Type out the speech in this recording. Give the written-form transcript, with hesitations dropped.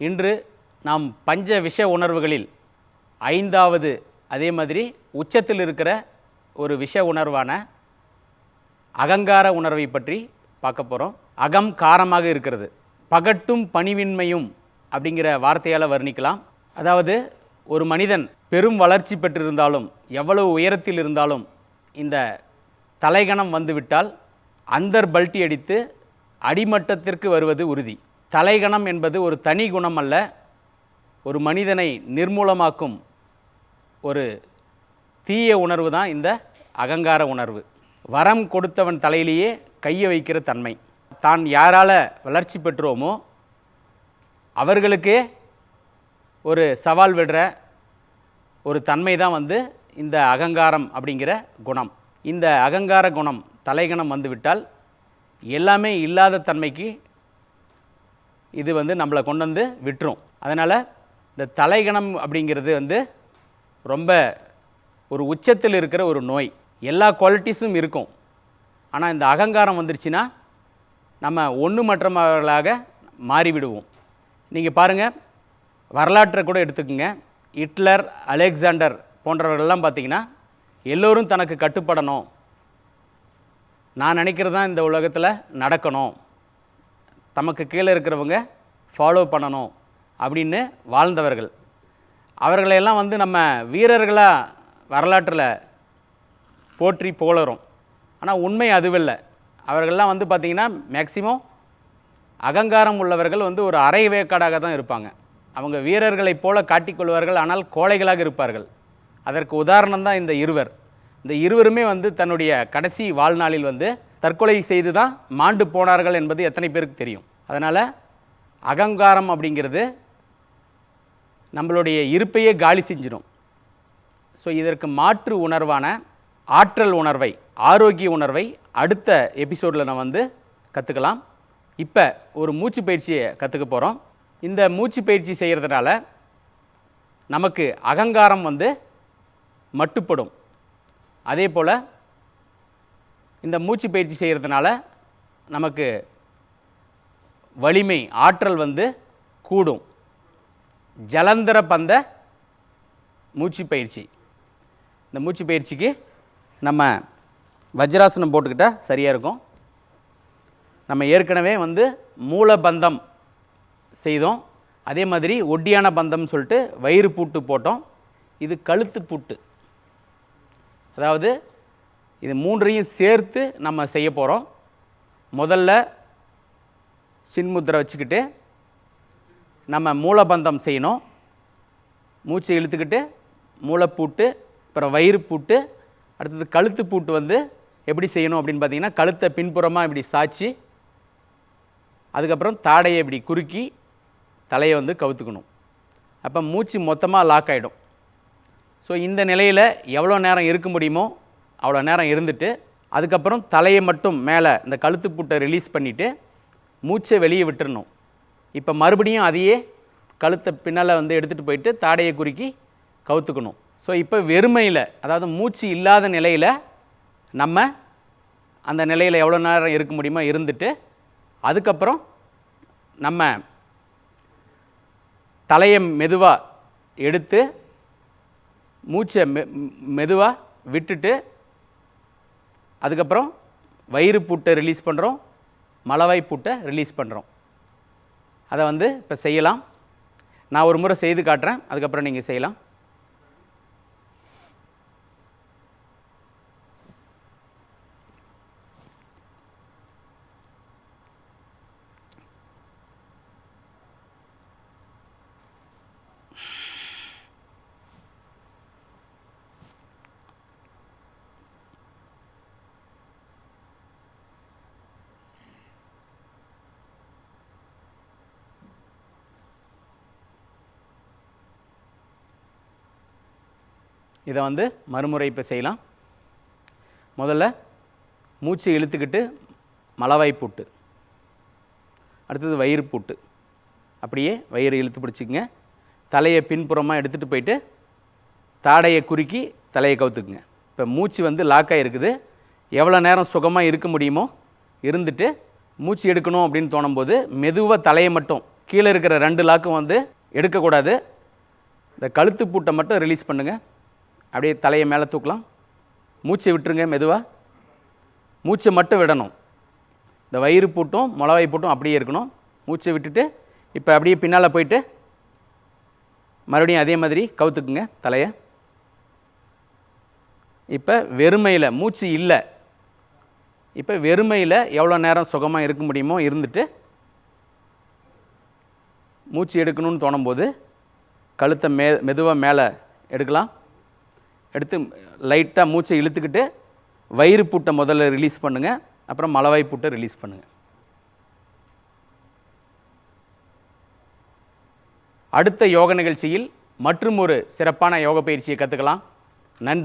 இன்று நாம் பஞ்ச விஷ உணர்வுகளில் ஐந்தாவது, அதே மாதிரி உச்சத்தில் இருக்கிற ஒரு விஷ உணர்வான அகங்கார உணர்வை பற்றி பார்க்க போகிறோம். அகம் காரமாக இருக்கிறது. பகட்டும் பணிவின்மையும் அப்படிங்கிற வார்த்தையால் வர்ணிக்கலாம். அதாவது ஒரு மனிதன் பெரும் வளர்ச்சி பெற்றிருந்தாலும், எவ்வளவு உயரத்தில் இருந்தாலும், இந்த தலைகணம் வந்துவிட்டால் அந்தர் பல்ட்டி அடித்து அடிமட்டத்திற்கு வருவது உறுதி. தலைகணம் என்பது ஒரு தனி குணம் அல்ல, ஒரு மனிதனை நிர்மூலமாக்கும் ஒரு தீய உணர்வு தான் இந்த அகங்கார உணர்வு. வரம் கொடுத்தவன் தலையிலேயே கையை வைக்கிற தன்மை. தான் யாரால் வளர்ச்சி பெற்றோமோ அவர்களுக்கே ஒரு சவால் விடுற ஒரு தன்மை தான் இந்த அகங்காரம் அப்படிங்கிற குணம். இந்த அகங்கார குணம், தலைகணம் வந்துவிட்டால் எல்லாமே இல்லாத தன்மைக்கு இது நம்மளை கொண்டு வந்து விட்டுரும். அதனால் இந்த தலைகணம் அப்படிங்கிறது ரொம்ப ஒரு உச்சத்தில் இருக்கிற ஒரு நோய். எல்லா குவாலிட்டிஸும் இருக்கும், ஆனால் இந்த அகங்காரம் வந்துருச்சுன்னா நம்ம ஒன்று மற்றவர்களாக மாறிவிடுவோம். நீங்கள் பாருங்கள், வரலாற்றை கூட எடுத்துக்கோங்க. ஹிட்லர், அலெக்சாண்டர் போன்றவர்கள்லாம் பார்த்திங்கன்னா எல்லோரும் தனக்கு கட்டுப்படணும், நான் நினைக்கிறது தான் இந்த உலகத்தில் நடக்கணும், தமக்கு கீழே இருக்கிறவங்க ஃபாலோ பண்ணணும் அப்படின்னு வாழ்ந்தவர்கள். அவர்களையெல்லாம் நம்ம வீரர்களாக வரலாற்றில் போற்றி புகழறோம். ஆனால் உண்மை அதுவில்லை. அவர்கள்லாம் பார்த்திங்கன்னா மேக்சிமம் அகங்காரம் உள்ளவர்கள் ஒரு அரை வேக்காடாக தான் இருப்பாங்க. அவங்க வீரர்களைப் போல காட்டிக்கொள்வார்கள், ஆனால் கோழைகளாக இருப்பார்கள். அதற்கு உதாரணம் தான் இந்த இருவர். இந்த இருவருமே தன்னுடைய கடைசி வாழ்நாளில் தற்கொலை செய்து தான் மாண்டு போனார்கள் என்பது எத்தனை பேருக்கு தெரியும். அதனால் அகங்காரம் அப்படிங்கிறது நம்மளுடைய இருப்பையே காலி செஞ்சிடும். ஸோ இதற்கு மாற்று உணர்வான ஆற்றல் உணர்வை, ஆரோக்கிய உணர்வை அடுத்த எபிசோடில் நான் கற்றுக்கலாம். இப்போ ஒரு மூச்சு பயிற்சியை கற்றுக்க போகிறோம். இந்த மூச்சு பயிற்சி செய்கிறதுனால நமக்கு அகங்காரம் மட்டுப்படும். அதே போல் இந்த மூச்சு பயிற்சி செய்கிறதுனால நமக்கு வலிமை, ஆற்றல் கூடும். ஜலந்தர பந்த மூச்சு பயிற்சி. இந்த மூச்சு பயிற்சிக்கு நம்ம வஜ்ராசனம் போட்டுக்கிட்டால் சரியாக இருக்கும். நம்ம ஏற்கனவே மூலபந்தம் செய்தோம். அதே மாதிரி ஒட்டியான பந்தம் சொல்லிட்டு வயிறு பூட்டு போட்டோம். இது கழுத்து பூட்டு. அதாவது இது மூன்றையும் சேர்த்து நம்ம செய்ய போகிறோம். முதல்ல சின்முத்திரை வச்சுக்கிட்டு நம்ம மூலபந்தம் செய்யணும். மூச்சை இழுத்துக்கிட்டு மூளைப்பூட்டு, அப்புறம் வயிறு பூட்டு, அடுத்தது கழுத்து பூட்டு எப்படி செய்யணும் அப்படின்னு பார்த்தீங்கன்னா, கழுத்தை பின்புறமாக இப்படி சாய்ச்சி, அதுக்கப்புறம் தாடையை இப்படி குறுக்கி தலையை கவுத்துக்கணும். அப்போ மூச்சு மொத்தமாக லாக் ஆகிடும். ஸோ இந்த நிலையில் எவ்வளோ நேரம் இருக்க முடியுமோ அவ்வளோ நேரம் இருந்துட்டு, அதுக்கப்புறம் தலையை மட்டும் மேலே இந்த கழுத்து பூட்டை ரிலீஸ் பண்ணிவிட்டு மூச்சை வெளியே விட்டுறணும். இப்போ மறுபடியும் அதையே கழுத்தை பின்னால் எடுத்துகிட்டு போயிட்டு தாடையை குறுக்கி கவுத்துக்கணும். ஸோ இப்போ வெறுமையில், அதாவது மூச்சு இல்லாத நிலையில் நம்ம அந்த நிலையில் எவ்வளோ நேரம் இருக்க முடியுமோ இருந்துட்டு, அதுக்கப்புறம் நம்ம தலையை மெதுவாக எடுத்து மூச்சை மெதுவாக விட்டுட்டு, அதுக்கப்புறம் வயிறு பூட்டை ரிலீஸ் பண்ணுறோம், மலவாய் பூட்டை ரிலீஸ் பண்ணுறோம். அதை இப்போ செய்யலாம். நான் ஒரு முறை செய்து காட்டுறேன், அதுக்கப்புறம் நீங்கள் செய்யலாம். இதை மறுமுறை இப்போ செய்யலாம். முதல்ல மூச்சு இழுத்துக்கிட்டு மலவாய் பூட்டு, அடுத்தது வயிறு பூட்டு. அப்படியே வயிறு இழுத்து பிடிச்சிக்கங்க. தலையை பின்புறமாக எடுத்துகிட்டு போயிட்டு தாடையை குறுக்கி தலையை கவுத்துக்குங்க. இப்போ மூச்சு லாக்காக இருக்குது. எவ்வளோ நேரம் சுகமாக இருக்க முடியுமோ இருந்துட்டு, மூச்சு எடுக்கணும் அப்படின்னு தோணும்போது மெதுவாக தலையை மட்டும் கீழே இருக்கிற 2 லாக்கும் வந்து எடுக்கக்கூடாது. இந்த கழுத்து பூட்டை மட்டும் ரிலீஸ் பண்ணுங்கள். அப்படியே தலையை மேலே தூக்கலாம். மூச்சை விட்டுருங்க மெதுவாக. மூச்சை மட்டும் விடணும். இந்த வயிறு பூட்டும் முளவாய் பூட்டும் அப்படியே இருக்கணும். மூச்சை விட்டுட்டு இப்போ அப்படியே பின்னால் போயிட்டு மறுபடியும் அதே மாதிரி கவுத்துக்குங்க தலையை. இப்போ வெறுமையில் மூச்சு இல்லை. இப்போ வெறுமையில் எவ்வளோ நேரம் சுகமாக இருக்க முடியுமோ இருந்துட்டு மூச்சு எடுக்கணும்னு தோணும்போது கழுத்தை மெதுவாக மேலே எடுக்கலாம். எடுத்து லைட்டாக மூச்சை இழுத்துக்கிட்டு வயிறு பூட்டை முதல்ல ரிலீஸ் பண்ணுங்கள். அப்புறம் மலவாய் பூட்டை ரிலீஸ் பண்ணுங்கள். அடுத்த யோக நிகழ்ச்சியில் மற்றும் ஒரு சிறப்பான யோக பயிற்சியை கற்றுக்கலாம். நன்றி.